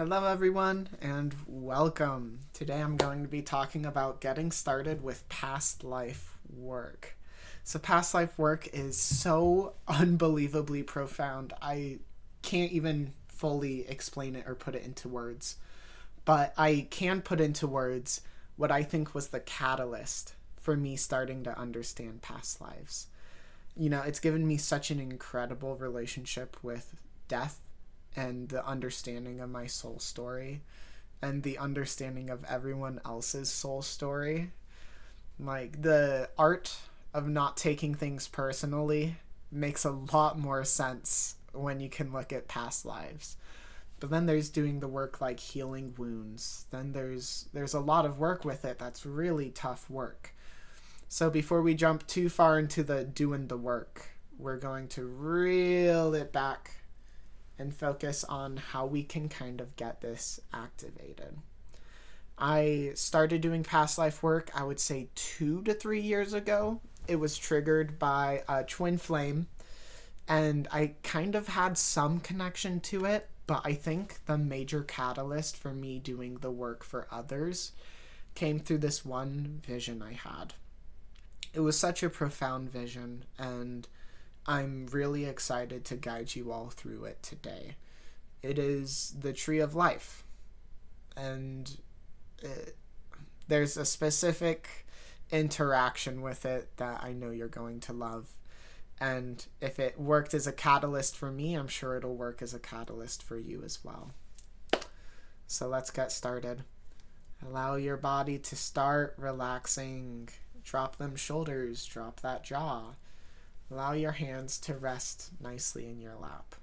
Hello, everyone, and welcome. Today I'm going to be talking about getting started with past life work. So, past life work is so unbelievably profound. I can't even fully explain it or put it into words, but I can put into words what I think was the catalyst for me starting to understand past lives. It's given me such an incredible relationship with death and the understanding of my soul story and the understanding of everyone else's soul story. Like, the art of not taking things personally makes a lot more sense when you can look at past lives. But then there's doing the work like healing wounds. Then there's a lot of work with it that's really tough work. So before we jump too far into the doing the work, we're going to reel it back and focus on how we can kind of get this activated. I started doing past life work, I would say 2 to 3 years ago. It was triggered by a twin flame, and I kind of had some connection to it, but I think the major catalyst for me doing the work for others came through this one vision I had. It was such a profound vision, and I'm really excited to guide you all through it today. It is the tree of life, and there's a specific interaction with it that I know you're going to love. And if it worked as a catalyst for me, I'm sure it'll work as a catalyst for you as well. So let's get started. Allow your body to start relaxing. Drop them shoulders, drop that jaw. Allow your hands to rest nicely in your lap.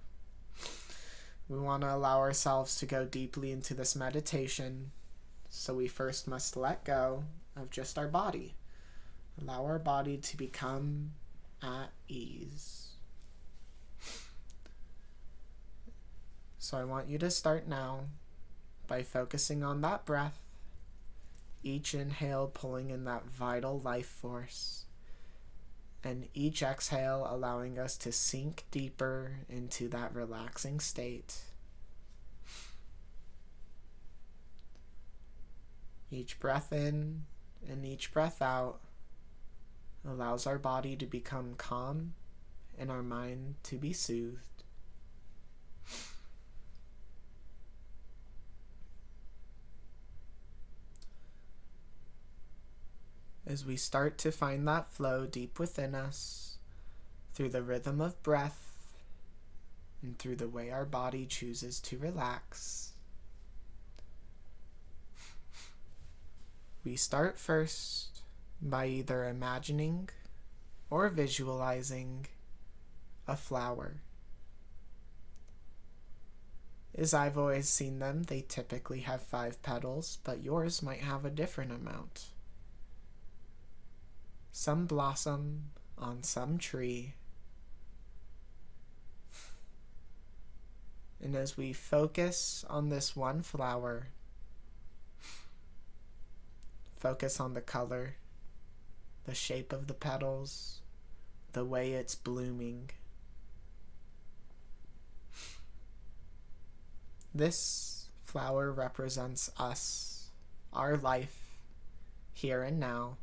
We want to allow ourselves to go deeply into this meditation, so we first must let go of just our body. Allow our body to become at ease. So I want you to start now by focusing on that breath. Each inhale pulling in that vital life force, and each exhale allowing us to sink deeper into that relaxing state. Each breath in and each breath out allows our body to become calm and our mind to be soothed. As we start to find that flow deep within us, through the rhythm of breath, and through the way our body chooses to relax, we start first by either imagining or visualizing a flower. As I've always seen them, they typically have 5 petals, but yours might have a different amount. Some blossom on some tree. And as we focus on this one flower, focus on the color, the shape of the petals, the way it's blooming. This flower represents us, our life, here and now,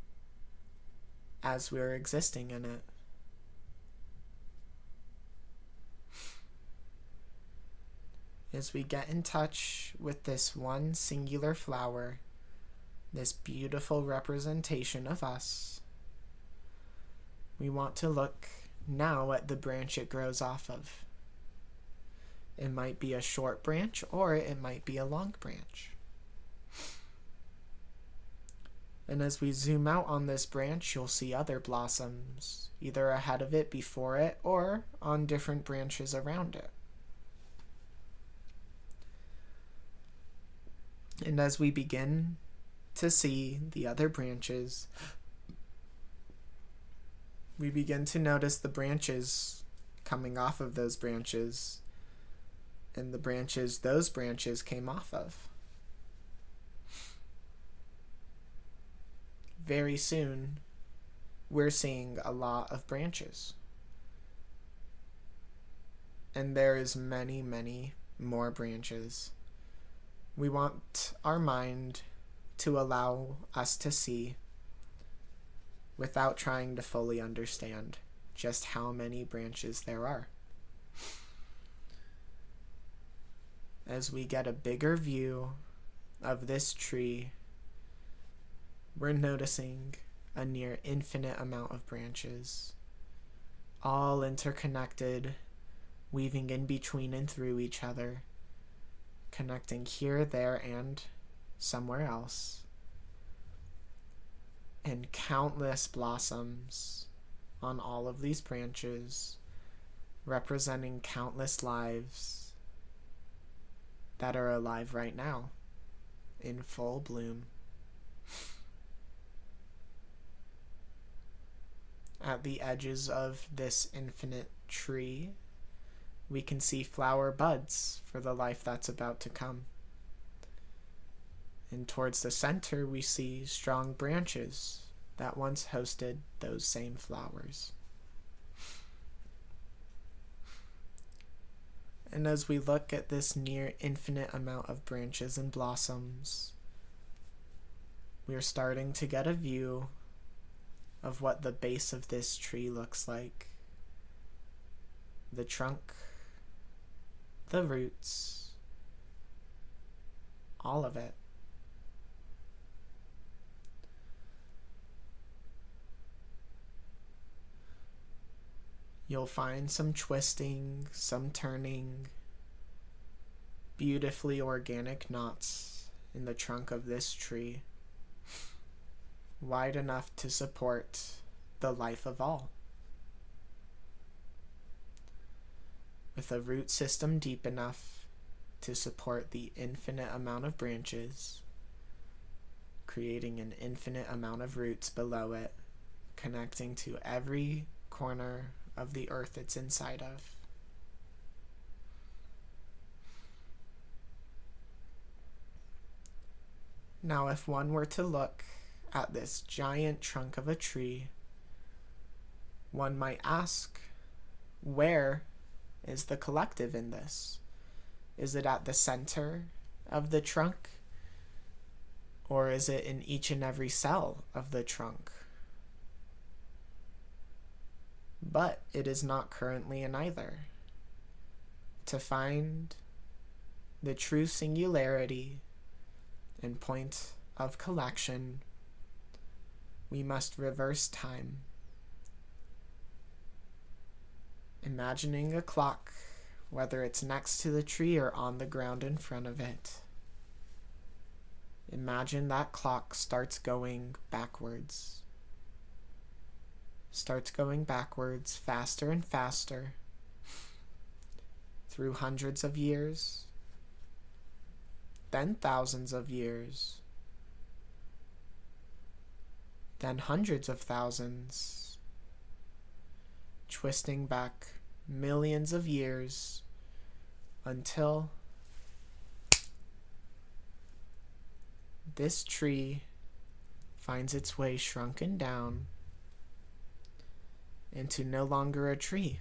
as we're existing in it. As we get in touch with this one singular flower, this beautiful representation of us, we want to look now at the branch it grows off of. It might be a short branch or it might be a long branch. And as we zoom out on this branch, you'll see other blossoms, either ahead of it, before it, or on different branches around it. And as we begin to see the other branches, we begin to notice the branches coming off of those branches, and the branches those branches came off of. Very soon, we're seeing a lot of branches. And there is many, many more branches. We want our mind to allow us to see without trying to fully understand just how many branches there are. As we get a bigger view of this tree, we're noticing a near infinite amount of branches, all interconnected, weaving in between and through each other, connecting here, there, and somewhere else. And countless blossoms on all of these branches, representing countless lives that are alive right now, in full bloom. At the edges of this infinite tree, we can see flower buds for the life that's about to come. And towards the center, we see strong branches that once hosted those same flowers. And as we look at this near infinite amount of branches and blossoms, we are starting to get a view of what the base of this tree looks like. The trunk, the roots, all of it. You'll find some twisting, some turning, beautifully organic knots in the trunk of this tree, wide enough to support the life of all. With a root system deep enough to support the infinite amount of branches, creating an infinite amount of roots below it, connecting to every corner of the earth it's inside of. Now, if one were to look at this giant trunk of a tree, one might ask, where is the collective in this? Is it at the center of the trunk? Or is it in each and every cell of the trunk? But it is not currently in either. To find the true singularity and point of collection, we must reverse time. Imagining a clock, whether it's next to the tree or on the ground in front of it. Imagine that clock starts going backwards. Starts going backwards faster and faster through hundreds of years, then thousands of years, then hundreds of thousands, twisting back millions of years until this tree finds its way shrunken down into no longer a tree,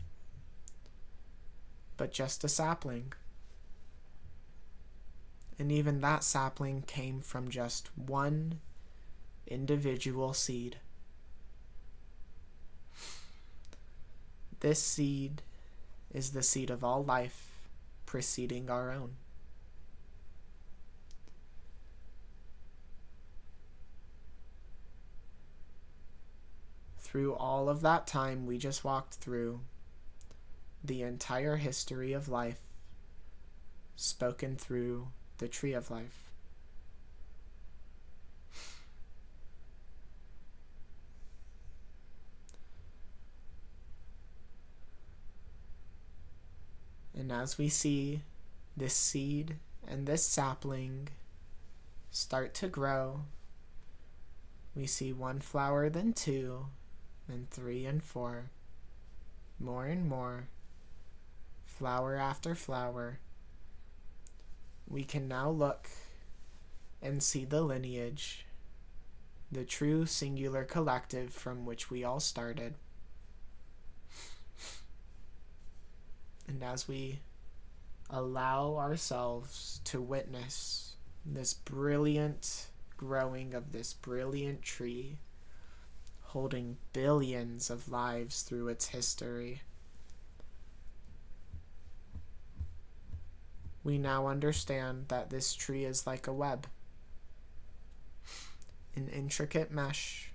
but just a sapling. And even that sapling came from just one individual seed. This seed is the seed of all life preceding our own. Through all of that time we just walked through, the entire history of life spoken through the tree of life. And as we see this seed and this sapling start to grow, we see one flower, then two, then three and four, more and more, flower after flower. We can now look and see the lineage, the true singular collective from which we all started. And as we allow ourselves to witness this brilliant growing of this brilliant tree, holding billions of lives through its history. We now understand that this tree is like a web, an intricate mesh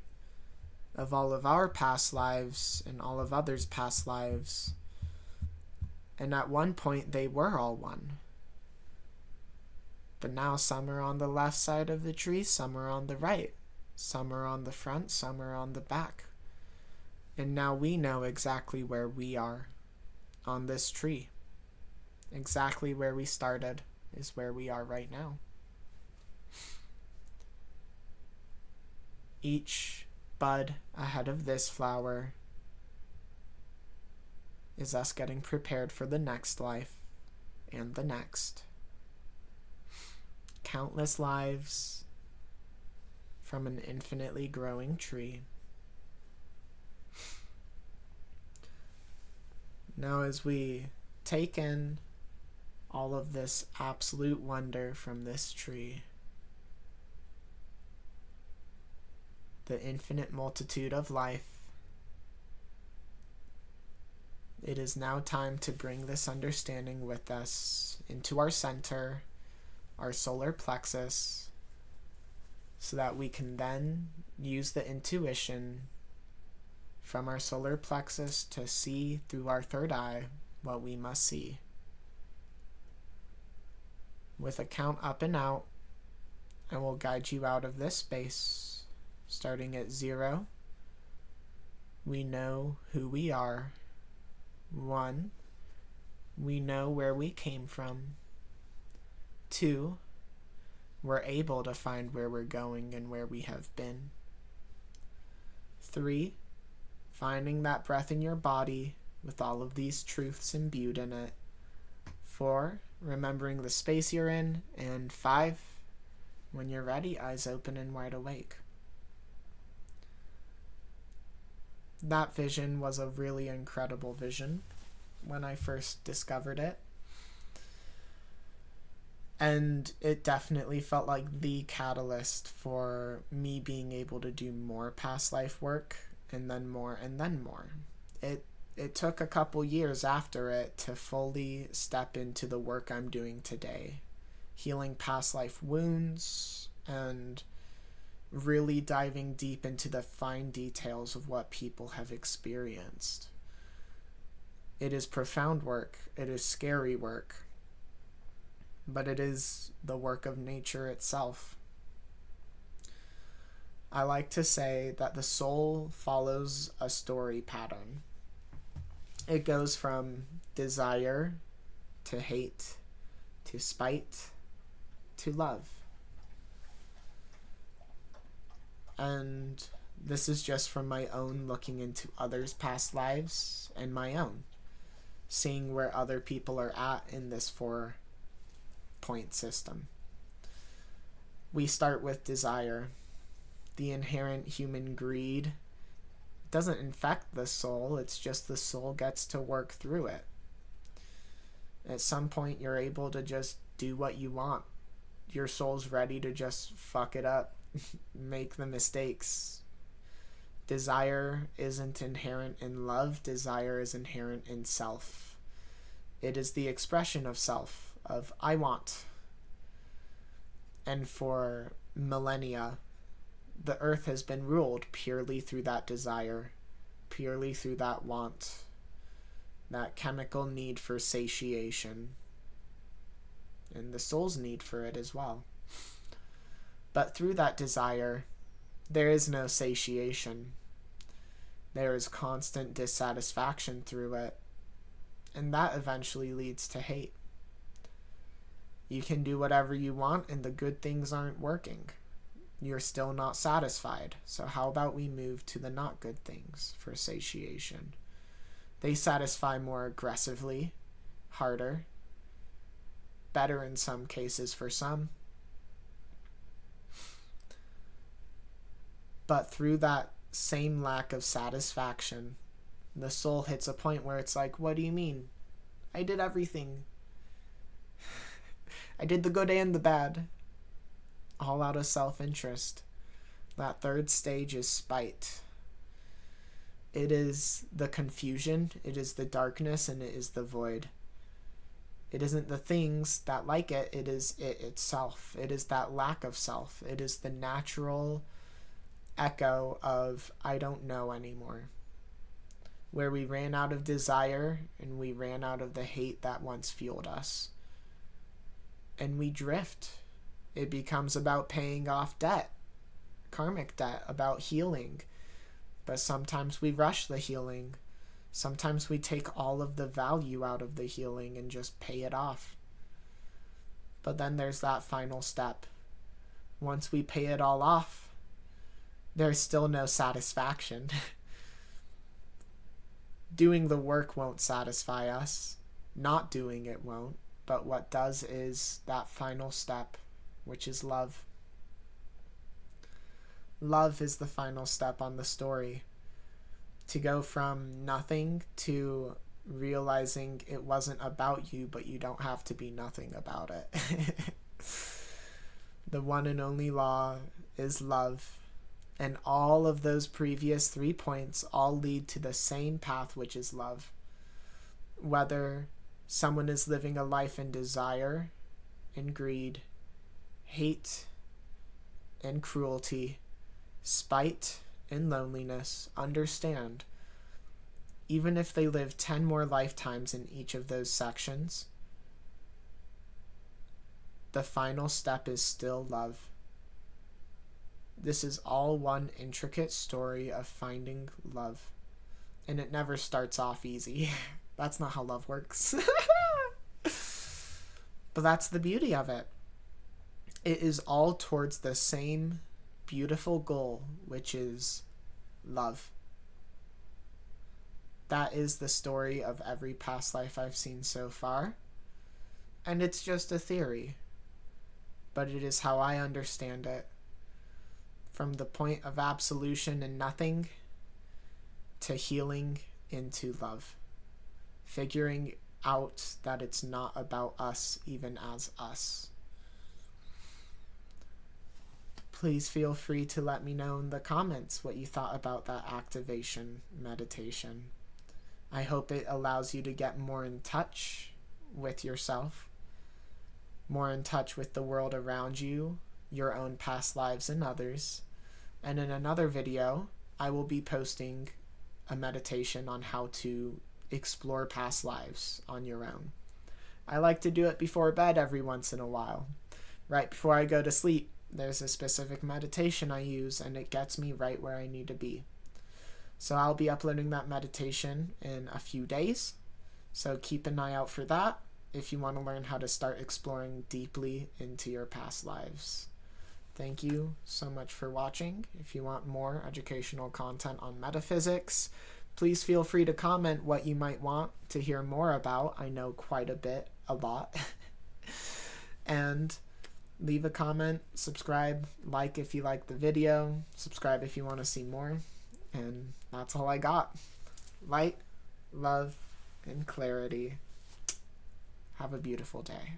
of all of our past lives and all of others' past lives. And at one point they were all one. But now some are on the left side of the tree, some are on the right, some are on the front, some are on the back. And now we know exactly where we are on this tree. Exactly where we started is where we are right now. Each bud ahead of this flower is us getting prepared for the next life and the next. Countless lives from an infinitely growing tree. Now, as we take in all of this absolute wonder from this tree, the infinite multitude of life, it is now time to bring this understanding with us into our center, our solar plexus, so that we can then use the intuition from our solar plexus to see through our third eye what we must see. With a count up and out, I will guide you out of this space, starting at 0. We know who we are. 1. We know where we came from. 2. We're able to find where we're going and where we have been. 3. Finding that breath in your body with all of these truths imbued in it. 4. Remembering the space you're in. And 5. When you're ready, eyes open and wide awake. That vision was a really incredible vision when I first discovered it. And it definitely felt like the catalyst for me being able to do more past life work, and then more, and then more. It took a couple years after it to fully step into the work I'm doing today, healing past life wounds and really diving deep into the fine details of what people have experienced. It is profound work. It is scary work. But it is the work of nature itself. I like to say that the soul follows a story pattern. It goes from desire to hate to spite to love. And this is just from my own looking into others' past lives and my own, seeing where other people are at in this 4-point system. We start with desire. The inherent human greed doesn't infect the soul, it's just the soul gets to work through it. At some point, you're able to just do what you want. Your soul's ready to just fuck it up, make the mistakes. Desire isn't inherent in love, desire is inherent in self. It is the expression of self, of I want. And for millennia, the earth has been ruled purely through that desire, purely through that want, that chemical need for satiation, and the soul's need for it as well. But through that desire, there is no satiation. There is constant dissatisfaction through it, and that eventually leads to hate. You can do whatever you want, and the good things aren't working. You're still not satisfied. So how about we move to the not good things for satiation? They satisfy more aggressively, harder, better in some cases for some. But through that same lack of satisfaction, the soul hits a point where it's like, what do you mean? I did everything. I did the good and the bad. all out of self-interest. That third stage is spite. It is the confusion, it is the darkness, and it is the void. It isn't the things that like it, it is it itself. It is that lack of self. It is the natural echo of I don't know anymore. Where we ran out of desire and we ran out of the hate that once fueled us. And we drift. It becomes about paying off debt, karmic debt, about healing. But sometimes we rush the healing. Sometimes we take all of the value out of the healing and just pay it off. But then there's that final step. Once we pay it all off, there's still no satisfaction. Doing the work won't satisfy us. Not doing it won't. But what does is that final step, which is love. Love is the final step on the story. To go from nothing to realizing it wasn't about you, but you don't have to be nothing about it. The one and only law is love. And all of those previous 3 points all lead to the same path, which is love. Whether someone is living a life in desire, in greed, hate, and cruelty, spite, and loneliness, understand, even if they live 10 more lifetimes in each of those sections, the final step is still love. This is all one intricate story of finding love. And it never starts off easy. That's not how love works. But that's the beauty of it. It is all towards the same beautiful goal, which is love. That is the story of every past life I've seen so far. And it's just a theory. But it is how I understand it. From the point of absolution and nothing to healing into love. Figuring out that it's not about us even as us. Please feel free to let me know in the comments what you thought about that activation meditation. I hope it allows you to get more in touch with yourself, more in touch with the world around you, your own past lives and others. And in another video, I will be posting a meditation on how to explore past lives on your own. I like to do it before bed every once in a while. Right before I go to sleep, there's a specific meditation I use, and it gets me right where I need to be. So I'll be uploading that meditation in a few days. So keep an eye out for that if you want to learn how to start exploring deeply into your past lives. Thank you so much for watching. If you want more educational content on metaphysics, please feel free to comment what you might want to hear more about. I know quite a lot. And leave a comment, subscribe, like if you like the video, subscribe if you want to see more. And that's all I got. Light, love, and clarity. Have a beautiful day.